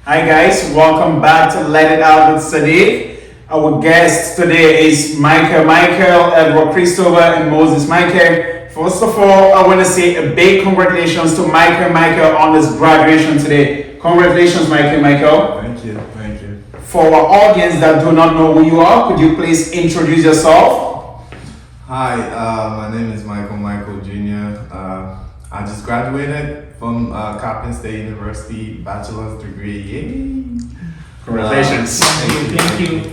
Hi guys, welcome back to Let It Out with Sadiq. Our guest today is Michael, Edward Christopher, and Moses Michael. First of all, I want to say a big congratulations to Michael on his graduation today. Congratulations, Michael. Thank you. For our audience that do not know who you are, could you please introduce yourself? Hi, my name is Michael Jr. I just graduated from Coppin State University, bachelor's degree. Yay! Congratulations. Thank you.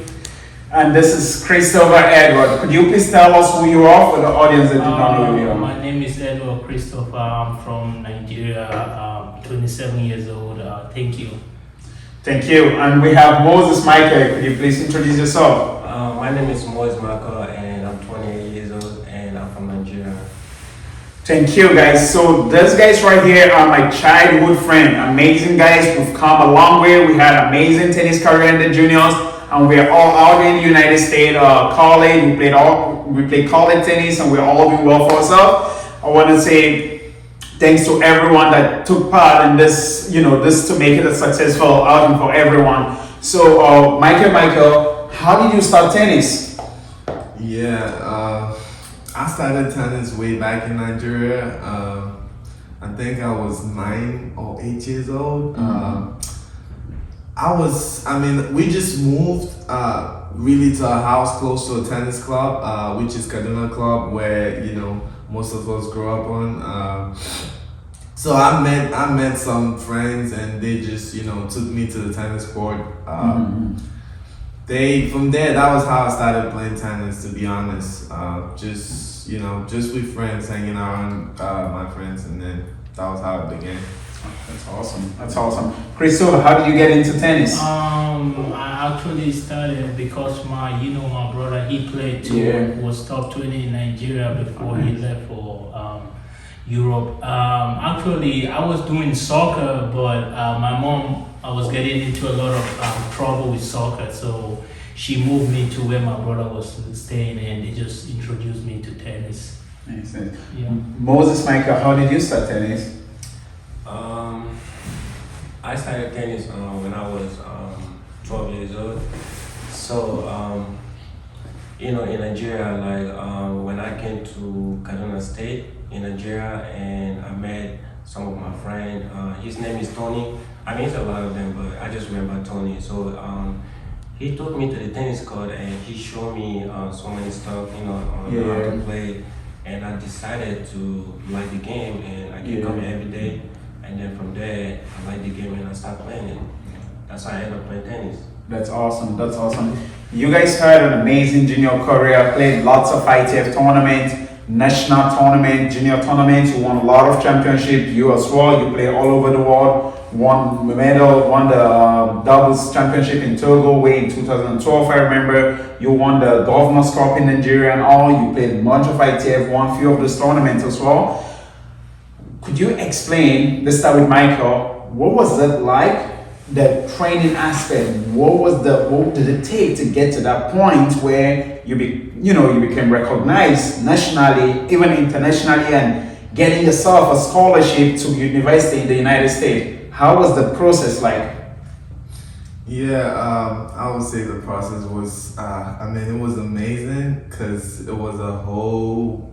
And this is Christopher Edward. Could you please tell us who you are for the audience that do not know who you are? My name is Edward Christopher. I'm from Nigeria. 27 years old. Thank you. Thank you. And we have Moses Michael. Could you please introduce yourself? My name is Moses Michael and I'm 28 years old and I'm from Nigeria. Thank you, guys. So these guys right here are my childhood friend. Amazing guys. We've come a long way. We had amazing tennis career in the juniors, and we're all out in the United States college. We played college tennis, and we're all doing well for ourselves. I want to say thanks to everyone that took part in this. This to make it a successful outing for everyone. So, Michael, how did you start tennis? I started tennis way back in Nigeria. I think I was 9 or 8 years old. We just moved really to a house close to a tennis club, which is Kaduna Club, where most of us grew up on. So I met some friends, and they just took me to the tennis court. From there, that was how I started playing tennis. To be honest, just with friends, hanging out with my friends, and then that was how it began. That's awesome. Christopher, how did you get into tennis? I actually started because my brother, he played too. Yeah. Was top 20 in Nigeria before he left for Europe. Actually, I was doing soccer, but my mom, I was getting into a lot of trouble with soccer, so she moved me to where my brother was staying, and they just introduced me to tennis. Excellent. Yeah. Moses Michael, how did you start tennis? I started tennis when I was 12 years old. So, in Nigeria, when I came to Kaduna State in Nigeria, and I met some of my friends. His name is Tony. I mean, it's a lot of them, but I just remember Tony. So he took me to the tennis court and he showed me so many stuff, on how to play. And I decided to like the game, and I kept coming every day. And then from there, I liked the game and I started playing it. That's how I ended up playing tennis. That's awesome. You guys had an amazing junior career, played lots of ITF tournaments, national tournament, junior tournaments. You won a lot of championships. You as well, you play all over the world. Won the medal, won the doubles championship in Togo way in 2012. I remember you won the Governor's Cup in Nigeria and all. You played a bunch of ITF, won a few of those tournaments as well. Could you explain, let's start with Michael, what was it like, the training aspect? What did it take to get to that point where you became recognized nationally, even internationally, and getting yourself a scholarship to university in the United States? How was the process like? I would say the process was, it was amazing because it was a whole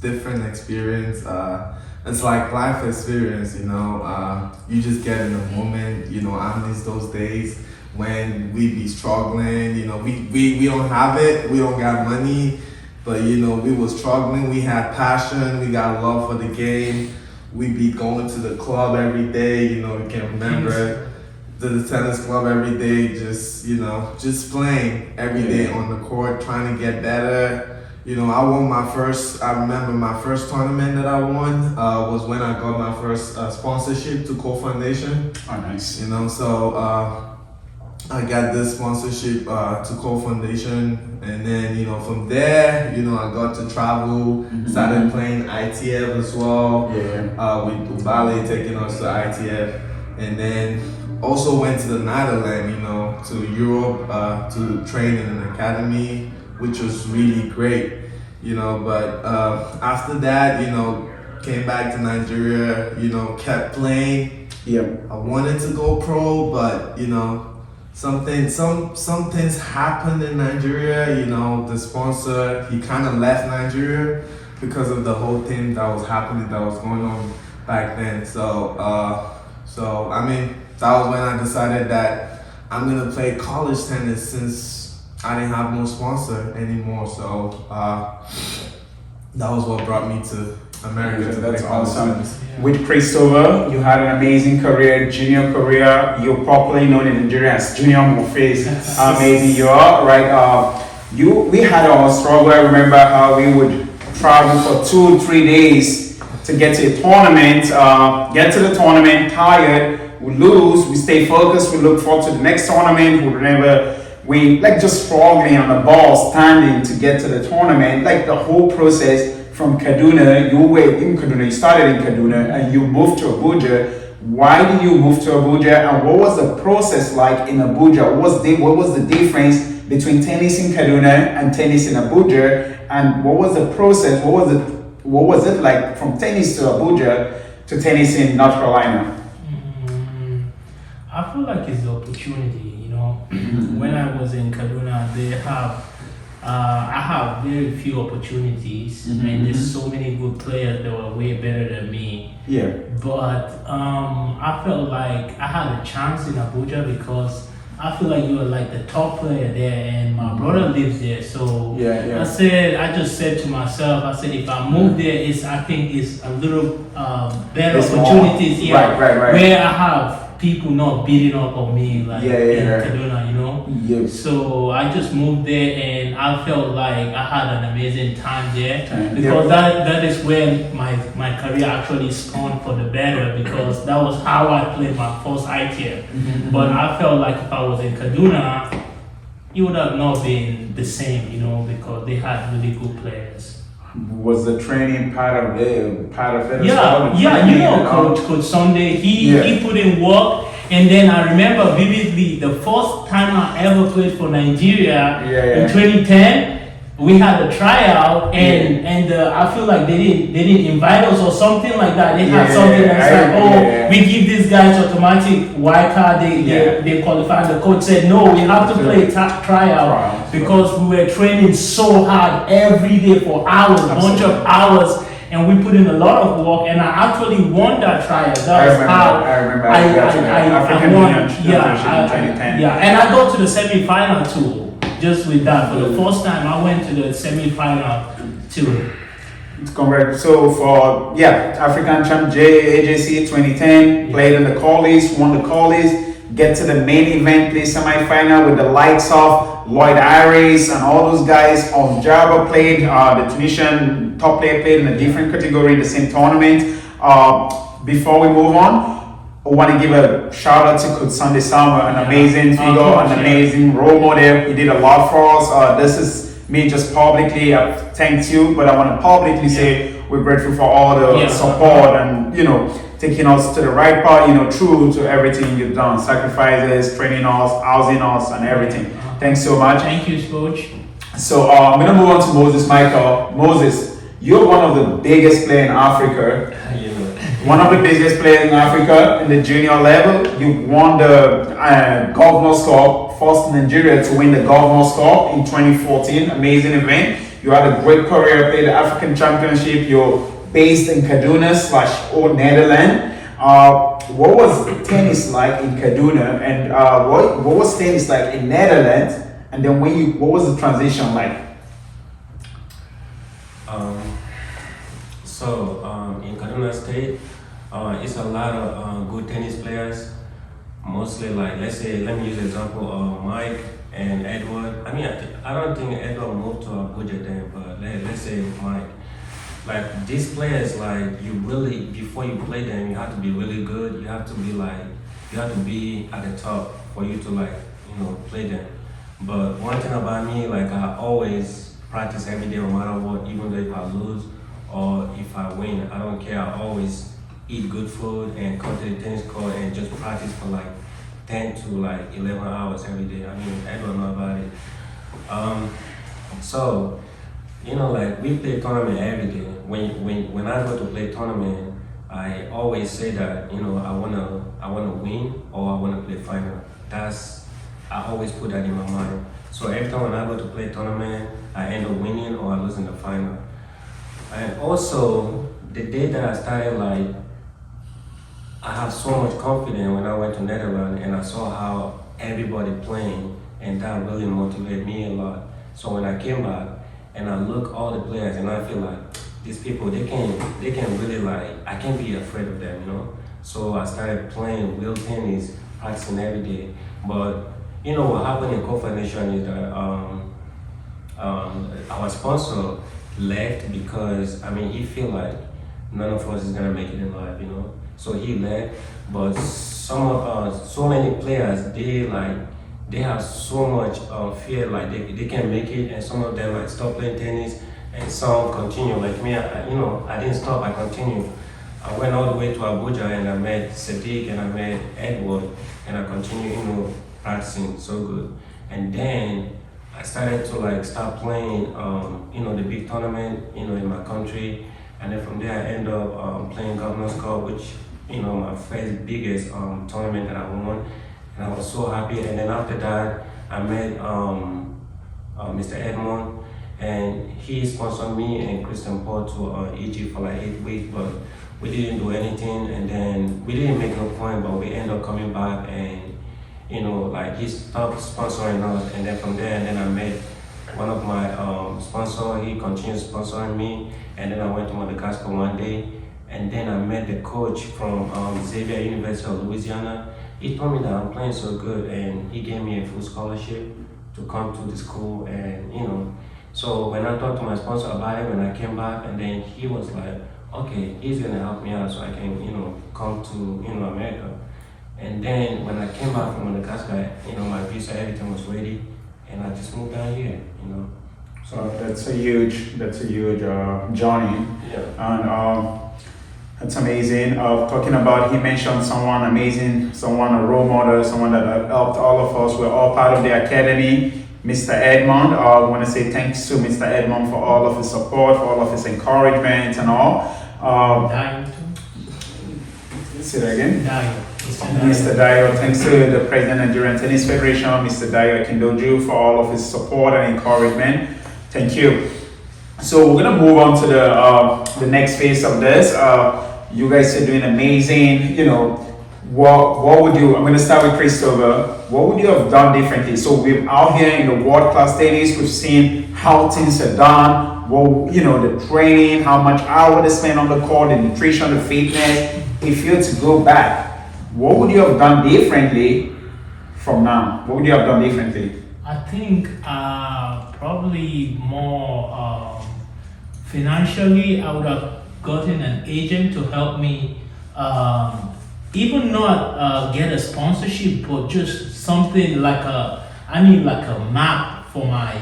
different experience. It's like life experience, you just get in the moment, I miss those days when we be struggling, we don't have it, we don't got money, but we was struggling, we had passion, we got love for the game, we be going to the club every day, you can remember to the tennis club every day, just playing every day on the court, trying to get better. I remember my first tournament that I won was when I got my first sponsorship to Core Foundation. Oh, nice. So I got this sponsorship to Core Foundation, and then from there I got to travel, started playing ITF as well. With Ubale taking us to ITF, and then also went to the Netherlands, to Europe to train in an academy, which was really great, but after that, came back to Nigeria, kept playing, Yeah. I wanted to go pro, but you know, some things happened in Nigeria. You know, the sponsor, he kind of left Nigeria because of the whole thing that was happening, that was going on back then. So I mean, that was when I decided that I'm gonna play college tennis since I didn't have no sponsor anymore. So that was what brought me to America to That's play college awesome. tennis. With Christopher, you had an amazing career, junior career. You're popularly known in Nigeria as Junior Morpheus. Amazing you are, right? We had our struggle. I remember how we would travel for 2-3 days to get to a tournament. Get to the tournament tired, we lose, we stay focused, we look forward to the next tournament. We like just struggling on the ball, standing to get to the tournament. Like the whole process. From Kaduna, you were in Kaduna, you started in Kaduna and you moved to Abuja. Why did you move to Abuja and what was the process like in Abuja? What was the difference between tennis in Kaduna and tennis in Abuja? And what was the process? What was it like from tennis to Abuja to tennis in North Carolina? I feel like it's the opportunity, you know. When I was in Kaduna, I have very few opportunities, and there's so many good players that were way better than me. Yeah. But I felt like I had a chance in Abuja because I feel like you were like the top player there, and my brother lives there. So Yeah. I just said to myself, I said if I move there, I think it's a little better It's more- opportunities here, Right. where I have people not beating up on me like in Kaduna, you know. Yeah. So I just moved there and I felt like I had an amazing time there because Yeah. that is where my career actually spawned for the better because that was how I played my first ITF. But I felt like if I was in Kaduna, it would have not been the same, you know, because they had really good players. Was the training part of it? Yeah, you know, Coach Sunday, he put in work, and then I remember vividly the first time I ever played for Nigeria in 2010. We had a tryout, and I feel like they didn't invite us or something like that. They had something that's like, we give these guys automatic wild card. They qualified. The coach said no, we have to play tryout because we were training so hard every day for hours, bunch of hours. And we put in a lot of work, and I actually won that tryout. That was how I remember. I won. in 2010. And I got to the semi-final too. Just with that, for the first time, I went to the semi-final too. Congrats. So for African Champ AJC 2010, played in the Callies, won the Callies, get to the main event, play semi-final with the likes of Lloyd Ayres and all those guys. Jabba played, the Tunisian top player played in a different category in the same tournament. Before we move on, I want to give a shout out to Coach Sunday Summer, an amazing figure, an amazing role model. He did a lot for us. This is me just publicly, I've thanked you, but I want to publicly say we're grateful for all the support and, you know, taking us to the right path, you know, true to everything you've done, sacrifices, training us, housing us, and everything. Thanks so much. Thank you, Coach. So I'm going to move on to Moses Michael. Moses, you're one of the biggest players in Africa. One of the biggest players in Africa in the junior level. You won the Governor's Cup, first in Nigeria to win the Governor's Cup in 2014. Amazing event. You had a great career, played the African Championship. You're based in Kaduna / Old Netherlands. What was tennis like in Kaduna, and what was tennis like in Netherlands? And then what was the transition like? In Kaduna State, it's a lot of good tennis players. Mostly, like let me use the example of Mike and Edward. I mean, I don't think Edward moved to Abuja then, but let's say Mike. Like these players, like you really, before you play them, you have to be really good. You have to be at the top for you to play them. But one thing about me, like I always practice every day no matter what, even though if I lose or if I win, I don't care. I always eat good food and come to the tennis court and just practice for like 10 to 11 hours every day. I mean, I don't know about it. So, we play tournament every day. When I go to play tournament, I always say that I wanna win or I wanna play final. I always put that in my mind. So every time when I go to play tournament, I end up winning or I lose in the final. And also the day that I started, like, I have so much confidence when I went to Netherlands and I saw how everybody playing, and that really motivated me a lot. So when I came back and I look all the players and I feel like these people, they can really, like, I can't be afraid of them, you know. So I started playing real tennis, practicing every day. But what happened in Kofa Nation is that our sponsor left because he feel like none of us is gonna make it in life, So he left, but so many players, they have so much fear, like they can make it, and some of them like stop playing tennis, and some continue. Like me, I didn't stop, I continued. I went all the way to Abuja and I met Sadiq and I met Edward, and I continued, practicing so good. And then I started to like start playing, the big tournament, in my country. And then from there I ended up playing Governor's Cup, which, my first biggest tournament that I won. And I was so happy. And then after that, I met Mr. Edmond, and he sponsored me and Christian Paul to Egypt for like 8 weeks, but we didn't do anything. And then we didn't make no point, but we ended up coming back, and like he stopped sponsoring us. And then from there, and then I met one of my sponsors. He continued sponsoring me, and then I went to Madagascar one day, and then I met the coach from Xavier University of Louisiana. He told me that I'm playing so good, and he gave me a full scholarship to come to the school. And so when I talked to my sponsor about it, when I came back, and then he was like, okay, he's gonna help me out so I can come to America. And then when I came back from Madagascar, my visa, everything was ready, and I just moved down here. So that's a huge journey. Yeah. And that's amazing. Talking about, he mentioned someone amazing, someone a role model, someone that helped all of us. We're all part of the academy, Mr. Edmond. I want to say thanks to Mr. Edmond for all of his support, for all of his encouragement and all. Dio. Say that again. Dio. Mr. Dio, thanks to the President of Nigerian Tennis Federation, Mr. Dio Akindoju, for all of his support and encouragement. Thank you. So we're gonna move on to the next phase of this. You guys are doing amazing. What would you? I'm gonna start with Christopher. What would you have done differently? So we're out here in the world class tennis. We've seen how things are done. Well, the training, how much hour they spend on the court, the nutrition, the fitness. If you had to go back, what would you have done differently from now? What would you have done differently? I think probably more financially. I would have gotten an agent to help me, even not get a sponsorship, but just something like I need like a map for my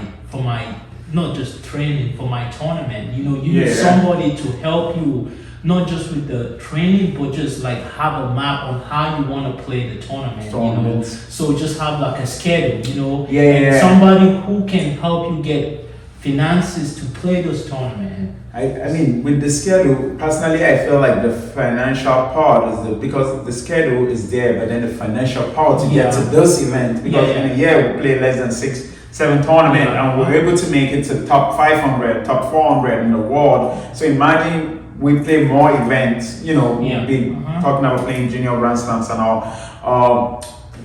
not just training, for my tournament. You need somebody to help you, not just with the training, but just like have a map on how you want to play the tournament. So just have like a schedule, and somebody who can help you get finances to play those tournaments. I mean, with the schedule, personally, I feel like the financial part is because the schedule is there, but then the financial part to get to those events, because in a year we play less than 6-7 tournaments, and we're able to make it to top 500, top 400 in the world. So imagine we play more events, we'll be talking about playing junior Grand Slams and all.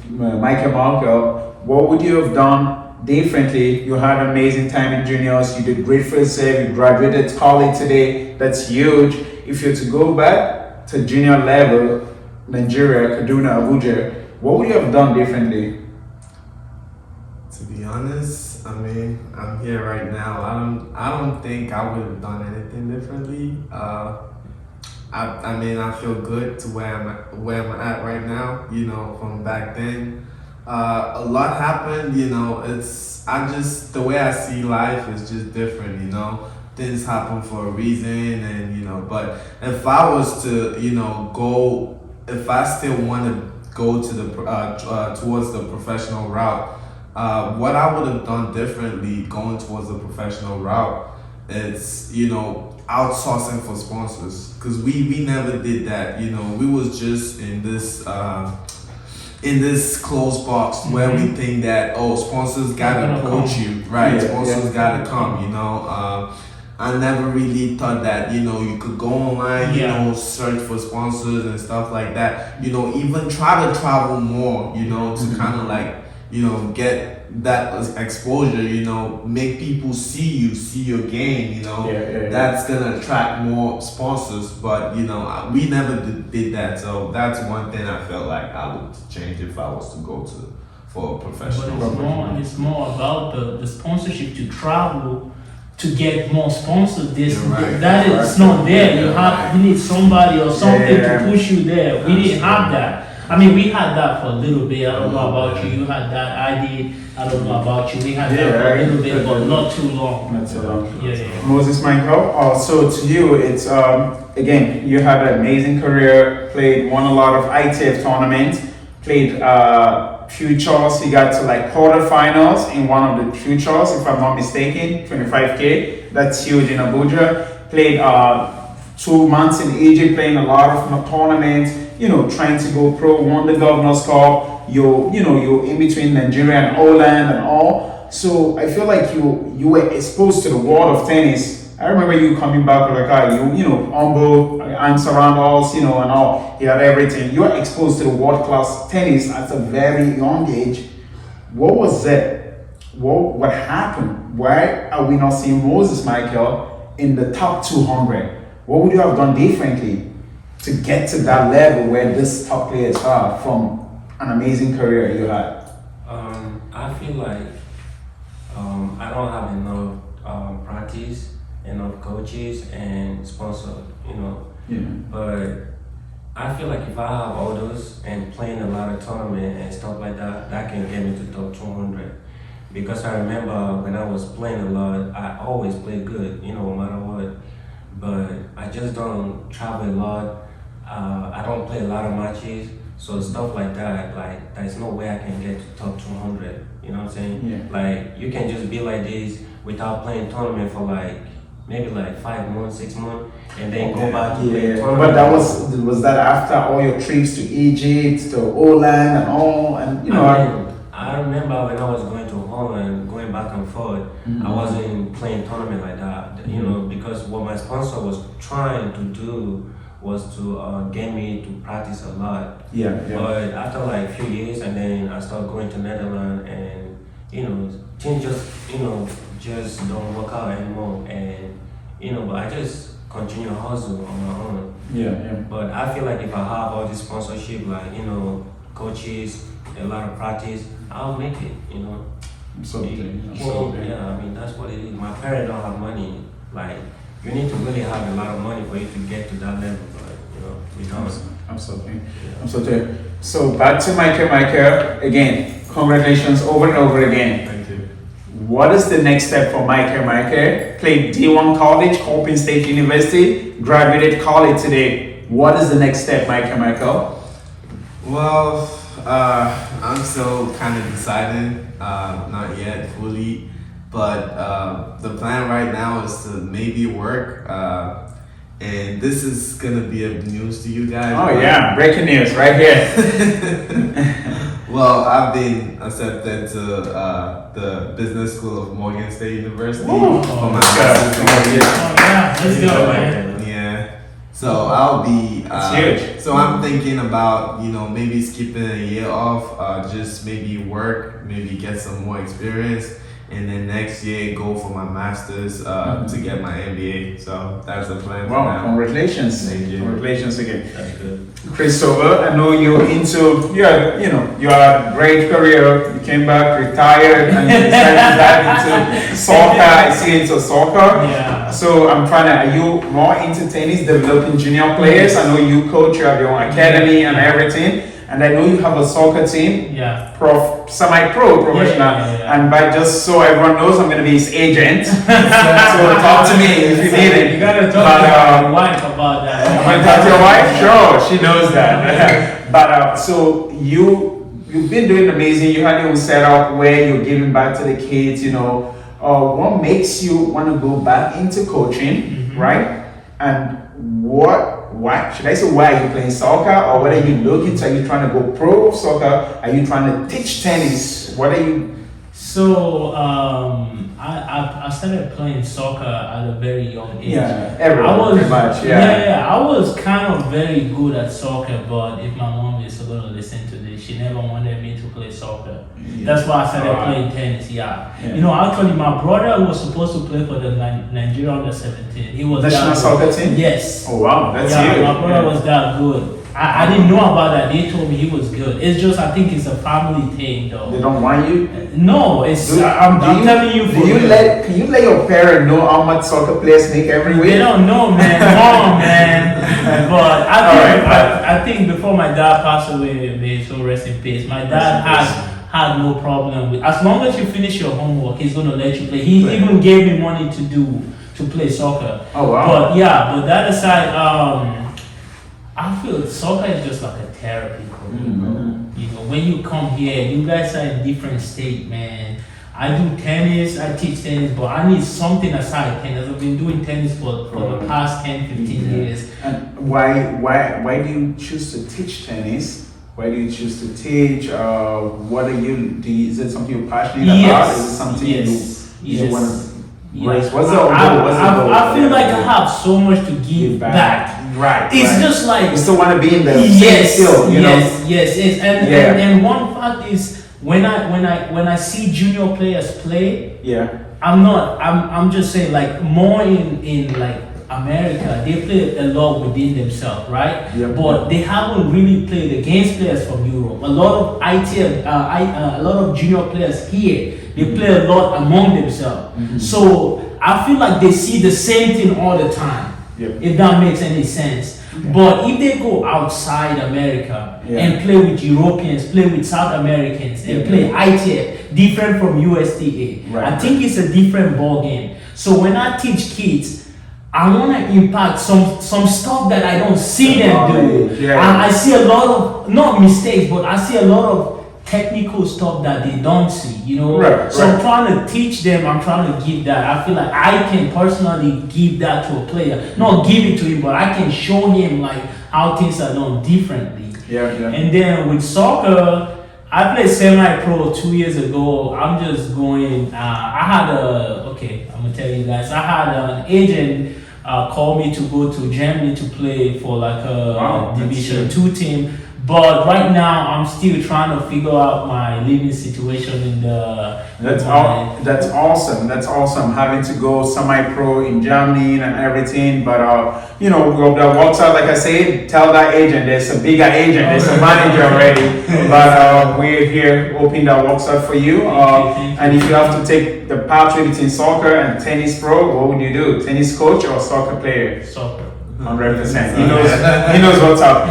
Michael Markel, what would you have done differently? You had an amazing time in juniors, you did great for yourself, you graduated college today, that's huge. If you're to go back to junior level, Nigeria, Kaduna, Abuja, what would you have done differently? To be honest, I'm here right now. I don't think I would have done anything differently. I feel good to where I'm at right now. From back then, a lot happened. The way I see life is just different. Things happen for a reason, and But if I was to, if I still want to go to the towards the professional route. What I would have done differently going towards the professional route, it's, outsourcing for sponsors, because we never did that. You know, we was just in this closed box where we think that, oh, sponsors gotta coach you, right? Yeah, Sponsors gotta come. You know, I never really thought that, you know, you could go online, you know, search for sponsors and stuff like that. You know, even try to travel more, you know, to kind of like, you know, get that exposure, you know, make people see your game, you know. That's gonna attract more sponsors. But, you know, we never did that. So that's one thing I felt like I would change if I was to go to for a professional. But it's more about the sponsorship to travel to get more sponsors. It's not there. You need somebody or something to push you there. We didn't have that. I mean, we had that for a little bit. I don't know about you. You had that. I did. I don't know about you. We had that for a little bit, but not too long. Not too long. Yeah. Moses Michael. So to you, it's again, you had an amazing career. Won a lot of ITF tournaments. Played futures. You got to like quarterfinals in one of the futures, if I'm not mistaken. 25K. That's huge in Abuja. Played 2 months in Egypt, playing a lot of tournaments. You know, trying to go pro. Won the Governors Cup. You're in between Nigeria and Holland and all. So I feel like you were exposed to the world of tennis. I remember you coming back with a car. You know, humble, arms around us, you know, and all. You had everything. You were exposed to the world class tennis at a very young age. What was it? What happened? Why are we not seeing Moses Michael in the top 200? What would you have done differently to get to that level where these top players are from an amazing career you had? I feel like I don't have enough practice, enough coaches and sponsor, you know. Yeah. But I feel like if I have all those and playing a lot of tournament and stuff like that, that can get me to top 200. Because I remember when I was playing a lot, I always played good, you know, no matter what. But I just don't travel a lot. I don't play a lot of matches. So stuff like that, like there's no way I can get to top 200. You know what I'm saying? Yeah. Like you can just be like this without playing tournament for like maybe like 5 months, 6 months, and then go back to play tournament. But that was that after all your trips to Egypt, to Holland, and all, and you know. I remember when I was going to Holland, going back and forth, I wasn't playing tournament like that, you know, because what my sponsor was trying to do was to get me to practice a lot. Yeah. But after like a few years, and then I started going to Netherlands, and you know, things just don't work out anymore, and you know, but I just continue hustle on my own. Yeah. But I feel like if I have all this sponsorship, like you know, coaches, a lot of practice, I'll make it. You know. Absolutely. Yeah, I mean that's what it is. My parents don't have money. Like you need to really have a lot of money for you to get to that level. But you know, we don't. Absolutely. So back to Michael. Again, congratulations over and over again. Thank you. What is the next step for Michael? Played D1 college, Coppin State University, graduated college today. What is the next step, Michael? Well, I'm still kind of deciding, not yet fully, but the plan right now is to maybe work, and this is gonna be a news to you guys. Oh yeah, breaking news right here. Well, I've been accepted to the business school of Morgan State University for my master's degree. Let's go, man. Yeah. So I'll be. huge. So I'm thinking about maybe skipping a year off, just maybe work, maybe get some more experience, and then next year go for my master's to get my MBA. So that's the plan. For Wow, now. congratulations! Thank you. Congratulations again. That's good. Christopher, I know you're you had a great career. You came back, retired, and you decided to dive into soccer. I see into soccer. Yeah. So are you more into tennis, developing junior players? I know you coach, you have your own academy and everything. And I know you have a soccer team, Yeah. semi-pro, professional. Yeah. And by just so everyone knows, I'm going to be his agent. So talk to me if you need it. You gotta talk But, to your wife about that. I'm going to talk to your wife? Sure, she knows that. But so you've been doing amazing. You had your own setup where you're giving back to the kids, What makes you want to go back into coaching? right? And why should I say, why are you playing soccer, or what are you looking to? Are you trying to go pro soccer? Are you trying to teach tennis? What are you? So I started playing soccer at a very young age. Yeah, everyone I was pretty much. Yeah. I was kind of very good at soccer, but if my mom is going to listen to this, she never wanted me to play soccer. That's why I started playing tennis. Yeah. You know, actually, my brother was supposed to play for the Nigeria under-17. He was National soccer team. Yes. Oh wow, that's Yeah, you. my brother was that good. I didn't know about that. They told me he was good. It's just I think it's a family thing, though. They don't want you. No, it's I'm telling you. Do you can you let your parent know how much soccer players make every week? They don't know, man. Mom, man. But I think before my dad passed away, may his soul rest in peace. My dad had no problem with, as long as you finish your homework, he's gonna let you play. He even gave me money to play soccer. Oh wow. But that aside, I feel soccer is just like a therapy for me, bro. You know, when you come here, you guys are in different state, man. I do tennis, I teach tennis, but I need something aside tennis. I've been doing tennis for the past 10, 15 years. And why do you choose to teach tennis? Why do you choose to teach? What are you? Is it something you're passionate about? Is it something you want to? Yes. What's the goal? I feel like I have so much to give back. Right. It's just like you still want to be in the same field, you know? Yes. And one fact is when I see junior players play, I'm just saying, like, more in like America, they play a lot within themselves, right? But they haven't really played against players from Europe. A lot of a lot of junior players here, they play a lot among themselves. So I feel like they see the same thing all the time. If that makes any sense. But if they go outside America and play with Europeans, play with South Americans, and play ITF, different from USTA, I think it's a different ball game. So when I teach kids, I want to impact some stuff that I don't see them do. I see a lot of, not mistakes, but I see a lot of technical stuff that they don't see, you know. I'm trying to teach them, I'm trying to give that. I feel like I can personally give that to a player. Not give it to him, but I can show him like how things are done differently. And then with soccer, I played semi-pro 2 years ago. I'm just going, I'm gonna tell you guys, I had an agent call me to go to Germany to play for like a Division 2 team. But right now, I'm still trying to figure out my living situation in the. That's awesome. That's awesome. Having to go semi-pro in Germany and everything, but you know, that works out. Like I said, tell that agent there's a bigger agent, there's a manager already. But we're here hoping that works out for you. And if you have to take the pathway between soccer and tennis pro, what would you do? Tennis coach or soccer player? Soccer. 100%. He knows what's up.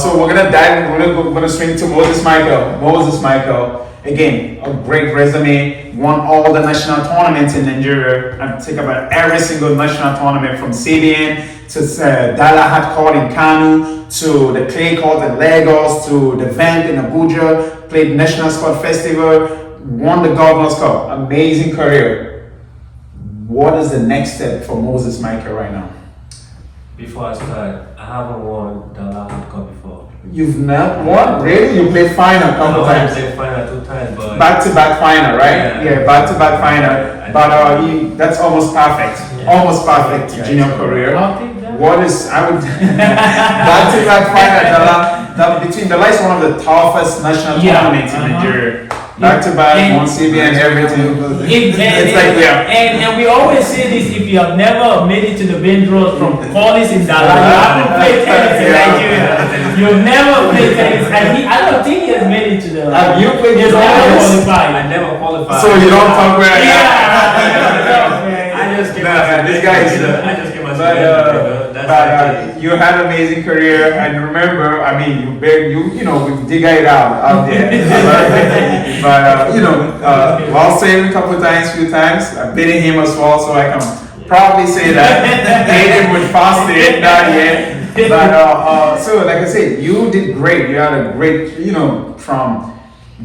So we're gonna dive. We're gonna swing to Moses Michael. Moses Michael, again, a great resume. Won all the national tournaments in Nigeria. I think about every single national tournament, from CBN to Dalahad Court in Kano, to the clay court in Lagos, to the Vent in Abuja. Played National Sport Festival. Won the Governor's Cup. Amazing career. What is the next step for Moses Michael right now? Before I start, I haven't won the Dalahad Cup before. You've not won? Really? You played final a couple times? I played final 2 times, but... Back-to-back final, right? Yeah, back-to-back final. But that's almost perfect. Almost perfect junior career. What is... Back-to-back final. Between the last one of the toughest national tournaments in Nigeria. Back-to-back, one CBN, everything. And we always say this: if you have never made it to the main draws from Collins in Dallas, you haven't played tennis in Nigeria. You've never played tennis, and I don't think he has made it to the. Have you played? He's never qualified. I never qualified. So you don't talk where? I just came myself. This guy is. I just came myself. But you had an amazing career, and remember, I mean, we dig it out there. But while saying a few times, I've beaten him as well, so I can probably say that Aiden would pass it, not yet. But so, like I said, you did great. You had a great, from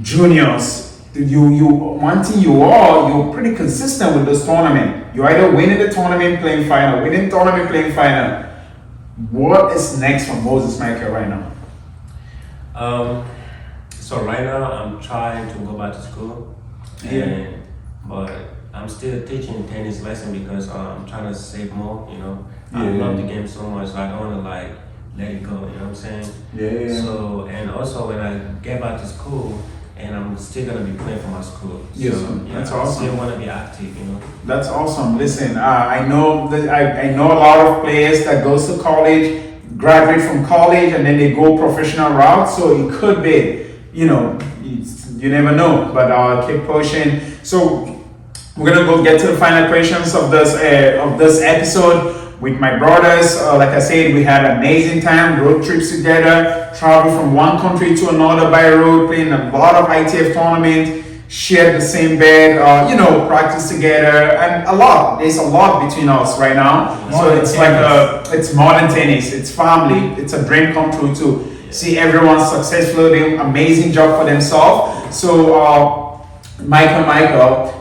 juniors. one thing you're pretty consistent with this tournament. You either winning the tournament, playing final, winning tournament, playing final. What is next for Moses Michael right now? So right now I'm trying to go back to school, but I'm still teaching tennis lesson because I'm trying to save more. You know, I love the game so much, so I don't want to like let it go. You know what I'm saying? Yeah. So and also when I get back to school, and I'm still gonna be playing for my school. Yes, So, that's I awesome. still want to be active. You know. That's awesome. Listen, I know that I know a lot of players that goes to college, graduate from college, and then they go professional route. So it could be, you never know. But keep pushing. So we're gonna go get to the final questions of this episode with my brothers. Like I said, we had an amazing time, road trips together, travel from one country to another by road, playing a lot of ITF tournaments, shared the same bed, practice together, and there's a lot between us right now. So it's it's more than tennis, it's family, it's a dream come true too. See everyone successful, doing amazing job for themselves. So Michael,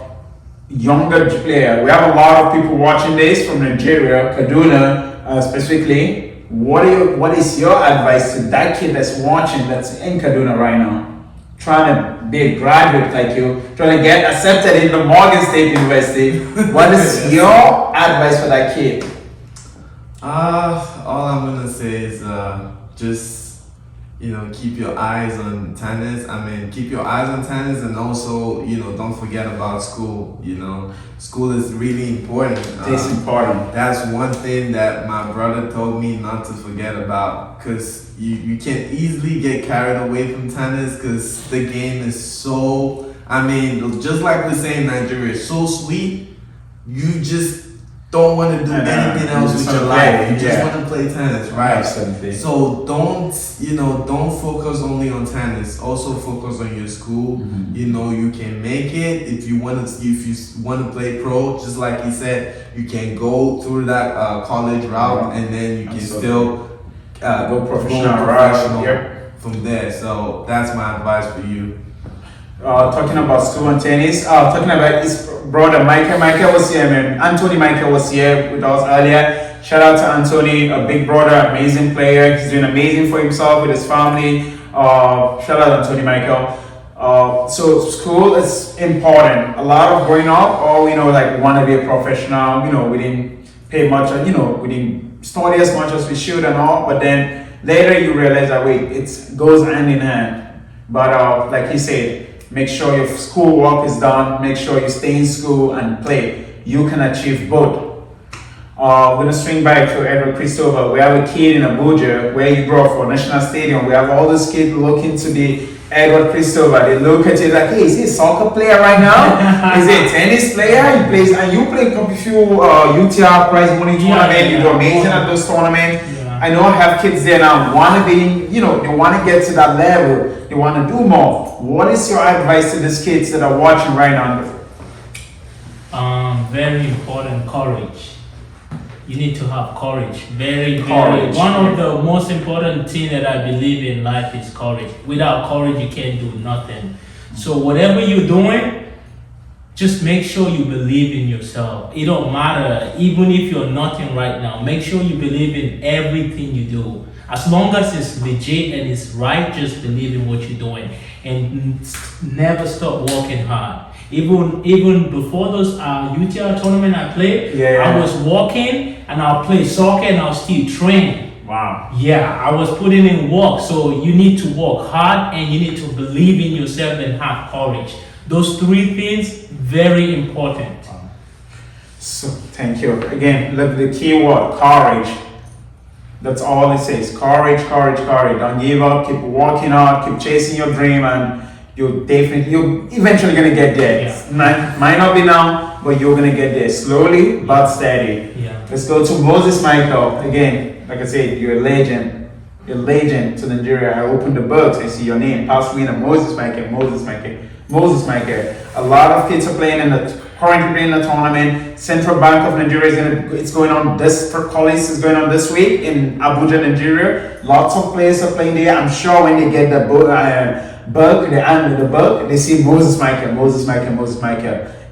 younger player. We have a lot of people watching this from Nigeria, Kaduna specifically. What is your advice to that kid that's watching, that's in Kaduna right now, trying to be a graduate like you, trying to get accepted in the Morgan State University? What is your advice for that kid? All I'm gonna say is just keep your eyes on tennis. Keep your eyes on tennis, and also don't forget about school. School is really important. It's important. That's one thing that my brother told me not to forget about, because you can easily get carried away from tennis, because the game is so, just like we say in Nigeria, it's so sweet. You just don't want to do anything else with your life. You just want to play tennis, right? Absolutely. So don't focus only on tennis. Also focus on your school. Mm-hmm. You can make it if you want to play pro. Just like he said, you can go through that college route, and then you can still go professional route. from there. So that's my advice for you. Talking about school and tennis, talking about his brother Michael was here, man. Anthony Michael was here with us earlier. Shout out to Anthony, a big brother, amazing player. He's doing amazing for himself with his family. Shout out to Anthony Michael. So school is important. A lot of growing up, want to be a professional. We didn't pay much. We didn't study as much as we should and all. But then later you realize that it goes hand in hand. But like he said, make sure your school work is done. Make sure you stay in school and play. You can achieve both. We're going to swing by to Edward Christopher. We have a kid in Abuja where he grew up for National Stadium. We have all these kids looking to be Edward Christopher. They look at you like, hey, is he a soccer player right now? Is he a tennis player? He plays, and you play a few UTR prize winning tournament. You do amazing at those tournaments. Yeah. I know I have kids there now, they want to get to that level. They want to do more. What is your advice to these kids that are watching right now? Very important, courage. You need to have courage. Very, Courage. One of the most important things that I believe in life is courage. Without courage, you can't do nothing. So whatever you're doing, just make sure you believe in yourself. It don't matter, even if you're nothing right now. Make sure you believe in everything you do. As long as it's legit and it's right, just believe in what you're doing and never stop working hard. Even before those UTR tournament I played, I was walking and I'll play soccer and I'll still train. Wow. Yeah, I was putting in work. So you need to work hard and you need to believe in yourself and have courage. Those three things, very important. So thank you. Again, look, the key word, courage. That's all it says. Courage, courage, courage. Don't give up. Keep working hard. Keep chasing your dream, and you're eventually gonna get there. Yeah. Might not be now, but you're gonna get there slowly but steady. Yeah. Let's go to Moses Michael. Again, like I said, you're a legend. You're a legend to Nigeria. I opened the books. I see your name. Pass me the Moses Michael. A lot of kids are playing in the currently playing the tournament. Central Bank of Nigeria it's going on this for college is going on this week in Abuja, Nigeria. Lots of players are playing there. I'm sure when they get the bug, they see Moses Michael.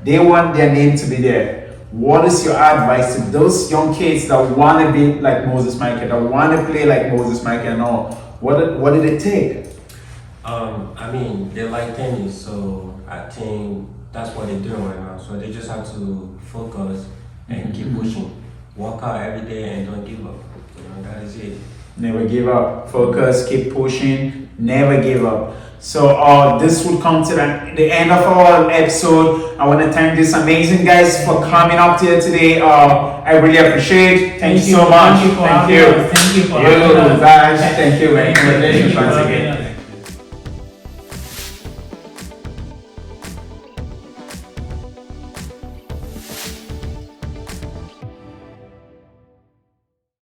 They want their name to be there. What is your advice to those young kids that want to be like Moses Michael, that want to play like Moses Michael and all? What did it take? I mean, they like tennis, so I think that's what they're doing right now. So they just have to focus and keep pushing. Work out every day and don't give up. That is it. Never give up. Focus, keep pushing, never give up. So this would come to the end of our episode. I want to thank these amazing guys for coming up here today. I really appreciate it. Thank you so much. Thank you for having us. Thank you for having us. guys. Thank you. Thank you Congratulations for once having again. us.